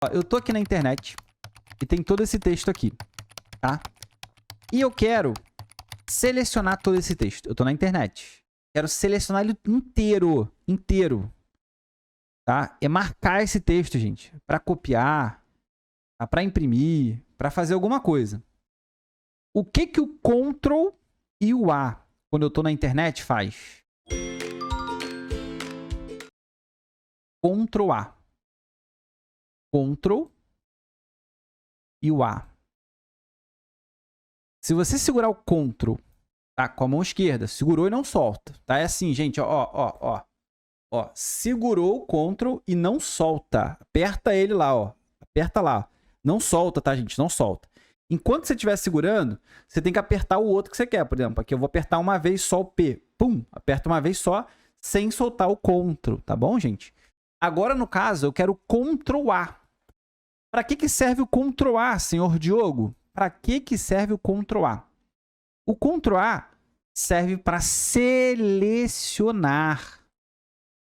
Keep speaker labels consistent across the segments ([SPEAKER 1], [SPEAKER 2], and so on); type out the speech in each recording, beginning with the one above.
[SPEAKER 1] Ó, eu tô aqui na internet e tem todo esse texto aqui, tá? E eu quero selecionar todo esse texto. Eu tô na internet. Quero selecionar ele inteiro, tá? É marcar esse texto, gente, para copiar, para imprimir, para fazer alguma coisa. O que que o Ctrl e o A, quando eu tô na internet, faz? Ctrl A. Ctrl e o A. Se você segurar o Ctrl, tá, com a mão esquerda, segurou e não solta, tá? É assim, gente, ó. Segurou o Ctrl e não solta. Aperta ele lá, ó. Aperta lá. Não solta, tá, gente? Não solta. Enquanto você estiver segurando, você tem que apertar o outro que você quer. Por exemplo, aqui eu vou apertar uma vez só o P. Pum! Aperta uma vez só, sem soltar o Ctrl, tá bom, gente? Agora, no caso, eu quero Ctrl A. Para que serve o Ctrl A, senhor Diogo? Para que serve o Ctrl A? O Ctrl A serve para selecionar.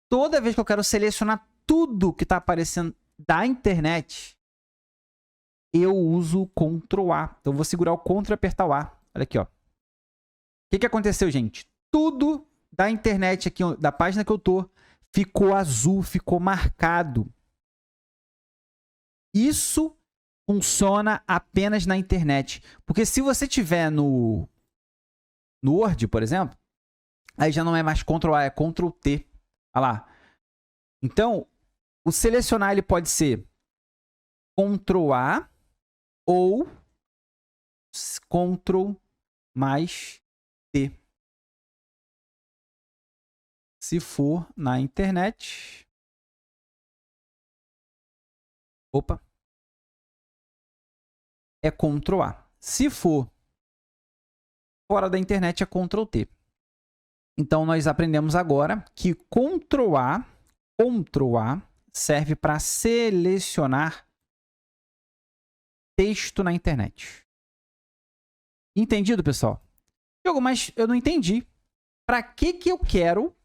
[SPEAKER 1] Toda vez que eu quero selecionar tudo que está aparecendo da internet, eu uso o Ctrl A. Então, eu vou segurar o Ctrl e apertar o A. Olha aqui, ó. O que aconteceu, gente? Tudo da internet aqui, da página que eu tô, ficou azul, ficou marcado. Isso funciona apenas na internet. Porque se você tiver no Word, por exemplo, aí já não é mais Ctrl A, é Ctrl T. Olha lá. Então, o selecionar ele pode ser Ctrl A ou Ctrl mais T. Se for na internet... Opa. É Ctrl A. Se for fora da internet, é Ctrl T. Então, nós aprendemos agora que Ctrl A serve para selecionar texto na internet. Entendido, pessoal? Diogo, mas eu não entendi. Para que eu quero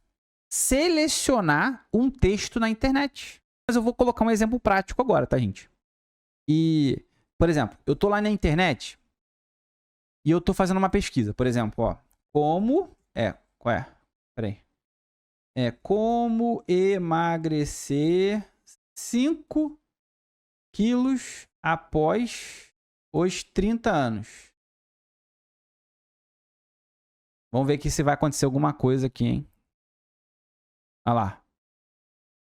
[SPEAKER 1] selecionar um texto na internet? Mas eu vou colocar um exemplo prático agora, tá, gente? E, por exemplo, eu tô lá na internet e eu tô fazendo uma pesquisa. Por exemplo, ó, como emagrecer 5 quilos após os 30 anos. Vamos ver aqui se vai acontecer alguma coisa aqui, hein? Olha lá.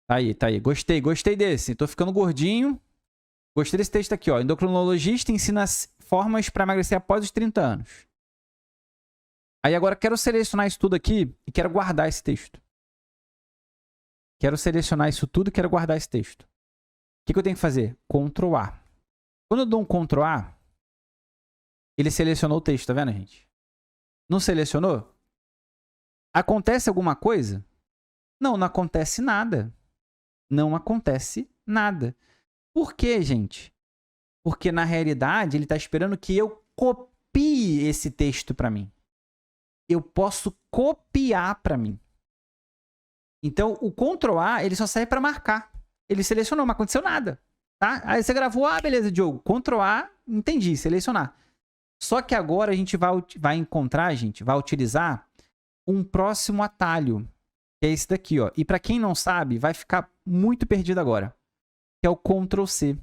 [SPEAKER 1] Tá aí. Gostei desse. Tô ficando gordinho. Gostei desse texto aqui, ó. Endocrinologista ensina formas para emagrecer após os 30 anos. Aí agora quero selecionar isso tudo aqui e quero guardar esse texto. Quero selecionar isso tudo e quero guardar esse texto. O que eu tenho que fazer? Ctrl A. Quando eu dou um Ctrl A, ele selecionou o texto, tá vendo, gente? Não selecionou? Acontece alguma coisa? Não, não acontece nada. Não acontece nada. Por quê, gente? Porque, na realidade, ele está esperando que eu copie esse texto para mim. Eu posso copiar para mim. Então, o Ctrl A, ele só serve para marcar. Ele selecionou, mas aconteceu nada. Tá? Aí você gravou, beleza, Diogo. Ctrl A, entendi, selecionar. Só que agora a gente vai encontrar, gente, vai utilizar um próximo atalho, que é esse daqui, ó. E para quem não sabe, vai ficar muito perdido agora, que é o Ctrl C.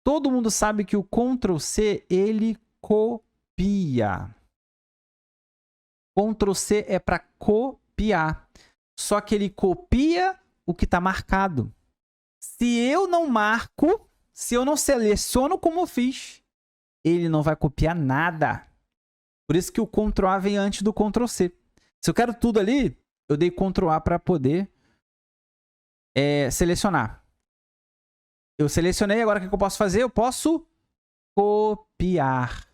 [SPEAKER 1] Todo mundo sabe que o Ctrl C, ele copia. Ctrl C é para copiar. Só que ele copia o que está marcado. Se eu não marco, se eu não seleciono como eu fiz, ele não vai copiar nada. Por isso que o Ctrl A vem antes do Ctrl C. Se eu quero tudo ali, eu dei Ctrl A para poder selecionar. Eu selecionei, agora o que eu posso fazer? Eu posso copiar.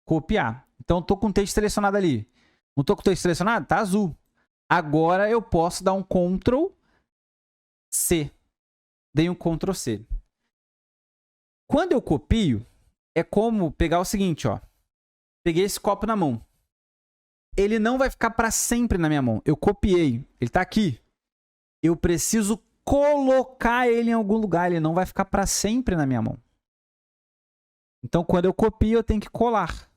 [SPEAKER 1] Copiar. Então, eu estou com o texto selecionado ali. Não estou com o texto selecionado? Está azul. Agora, eu posso dar um Ctrl C. Dei um Ctrl C. Quando eu copio, é como pegar o seguinte, ó. Peguei esse copo na mão. Ele não vai ficar para sempre na minha mão. Eu copiei. Ele está aqui. Eu preciso colocar ele em algum lugar. Ele não vai ficar para sempre na minha mão. Então, quando eu copio, eu tenho que colar.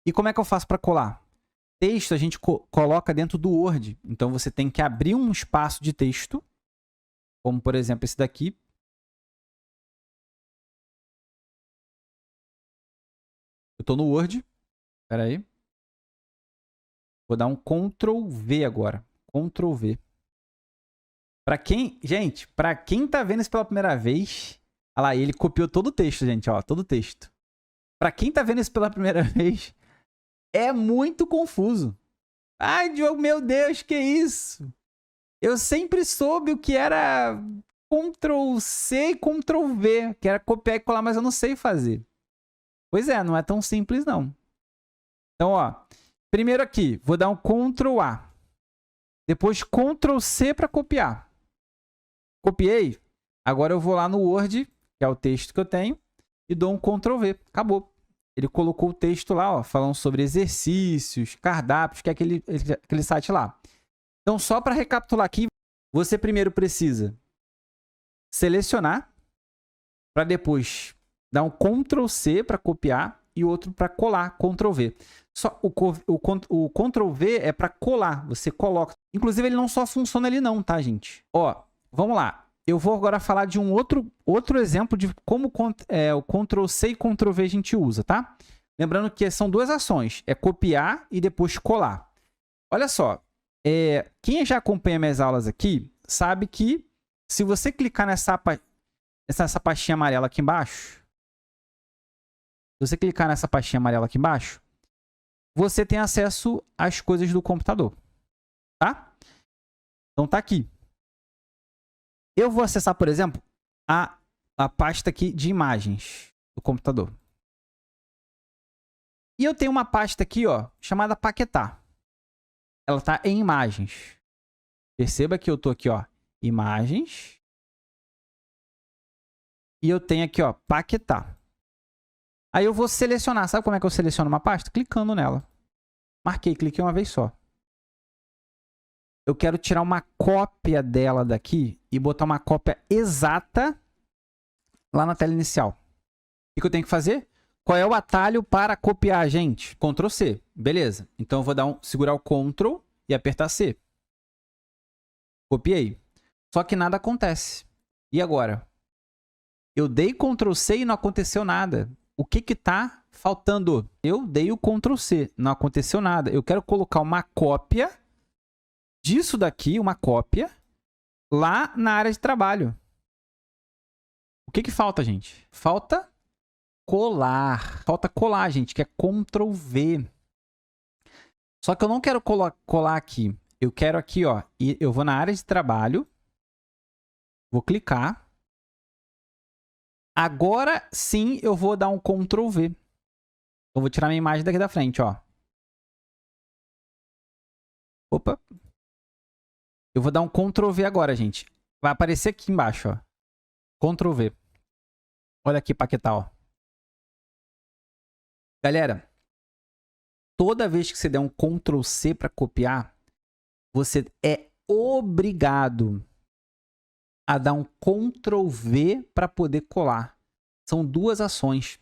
[SPEAKER 1] E como é que eu faço para colar? Texto a gente coloca dentro do Word. Então, você tem que abrir um espaço de texto, como, por exemplo, esse daqui. Eu estou no Word. Espera aí. Vou dar um Ctrl V agora. Ctrl V. Gente, para quem tá vendo isso pela primeira vez, olha lá, ele copiou todo o texto, gente, ó, todo o texto. Para quem tá vendo isso pela primeira vez, é muito confuso. Ai, Diogo, meu Deus, que isso? Eu sempre soube o que era Ctrl C e Ctrl V, que era copiar e colar, mas eu não sei fazer. Pois é, não é tão simples não. Então, ó, primeiro aqui, vou dar um Ctrl A. Depois Ctrl C para copiar. Copiei. Agora eu vou lá no Word, que é o texto que eu tenho, e dou um Ctrl V. Acabou. Ele colocou o texto lá, ó, falando sobre exercícios, cardápios, que é aquele site lá. Então, só para recapitular aqui, você primeiro precisa selecionar, para depois dar um Ctrl C para copiar e outro para colar, Ctrl V. Só o Ctrl V é para colar, você coloca. Inclusive, ele não só funciona ali não, tá, gente? Ó, vamos lá. Eu vou agora falar de um outro exemplo de como o Ctrl C e Ctrl V a gente usa, tá? Lembrando que são duas ações, é copiar e depois colar. Olha só, quem já acompanha minhas aulas aqui, sabe que se você clicar nessa pastinha amarela aqui embaixo, se você clicar nessa pastinha amarela aqui embaixo, você tem acesso às coisas do computador, tá? Então tá aqui. Eu vou acessar, por exemplo, a pasta aqui de imagens do computador. E eu tenho uma pasta aqui, ó, chamada Paquetá. Ela está em imagens. Perceba que eu estou aqui, ó, imagens. E eu tenho aqui, ó, Paquetá. Aí eu vou selecionar. Sabe como é que eu seleciono uma pasta? Clicando nela. Marquei, cliquei uma vez só. Eu quero tirar uma cópia dela daqui e botar uma cópia exata lá na tela inicial. O que eu tenho que fazer? Qual é o atalho para copiar, gente? Ctrl C. Beleza. Então eu vou segurar o Ctrl e apertar C. Copiei. Só que nada acontece. E agora? Eu dei Ctrl C e não aconteceu nada. O que está faltando? Eu dei o Ctrl C, não aconteceu nada. Eu quero colocar uma cópia disso daqui, uma cópia, lá na área de trabalho. O que falta, gente? Falta colar. Falta colar, gente, que é Ctrl V. Só que eu não quero colar aqui. Eu quero aqui, ó, e eu vou na área de trabalho, vou clicar. Agora sim eu vou dar um Ctrl V. Eu vou tirar minha imagem daqui da frente, ó. Opa. Eu vou dar um Ctrl V agora, gente. Vai aparecer aqui embaixo, ó. Ctrl V. Olha aqui, Paquetá, ó. Galera, toda vez que você der um Ctrl C para copiar, você é obrigado a dar um Ctrl V para poder colar. São duas ações.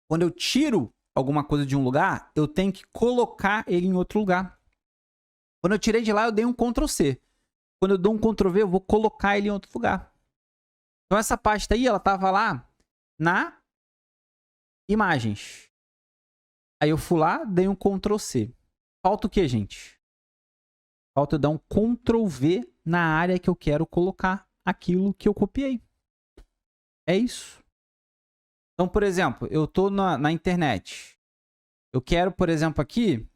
[SPEAKER 1] Quando eu tiro alguma coisa de um lugar, eu tenho que colocar ele em outro lugar. Quando eu tirei de lá, eu dei um Ctrl C. Quando eu dou um Ctrl V, eu vou colocar ele em outro lugar. Então essa pasta aí, ela estava lá na imagens. Aí eu fui lá, dei um Ctrl C. Falta o que, gente? Falta eu dar um Ctrl V na área que eu quero colocar aquilo que eu copiei. É isso. Então, por exemplo, eu estou na internet. Eu quero, por exemplo, aqui,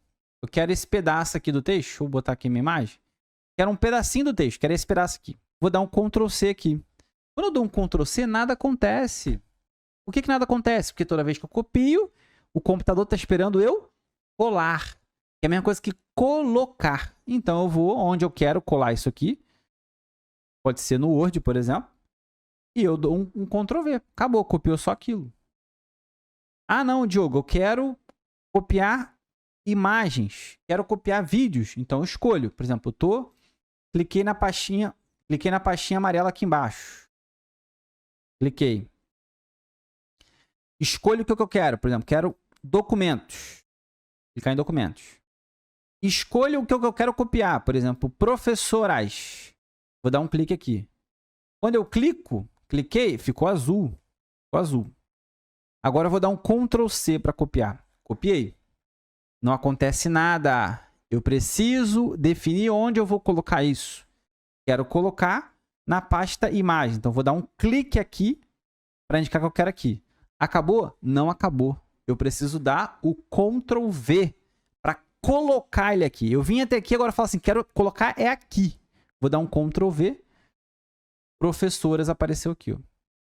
[SPEAKER 1] eu quero esse pedaço aqui do texto. Deixa eu botar aqui minha imagem. Quero um pedacinho do texto, quero esse pedaço aqui. Vou dar um Ctrl C aqui. Quando eu dou um Ctrl C, nada acontece. Por que nada acontece? Porque toda vez que eu copio, o computador está esperando eu colar. É a mesma coisa que colocar. Então eu vou onde eu quero colar isso aqui. Pode ser no Word, por exemplo. E eu dou um Ctrl V. Acabou, copiou só aquilo. Ah, não, Diogo, eu quero copiar imagens. Quero copiar vídeos. Então eu escolho. Por exemplo, eu estou Cliquei na pastinha amarela aqui embaixo. Cliquei. Escolho o que eu quero. Por exemplo, quero documentos. Clicar em documentos. Escolho o que eu quero copiar. Por exemplo, professorais. Vou dar um clique aqui. Quando eu cliquei, ficou azul. Ficou azul. Agora eu vou dar um Ctrl C para copiar. Copiei. Não acontece nada. Eu preciso definir onde eu vou colocar isso. Quero colocar na pasta imagem. Então, vou dar um clique aqui para indicar que eu quero aqui. Acabou? Não acabou. Eu preciso dar o Ctrl V para colocar ele aqui. Eu vim até aqui, agora eu falo assim, quero colocar é aqui. Vou dar um Ctrl V. Professoras apareceu aqui, ó.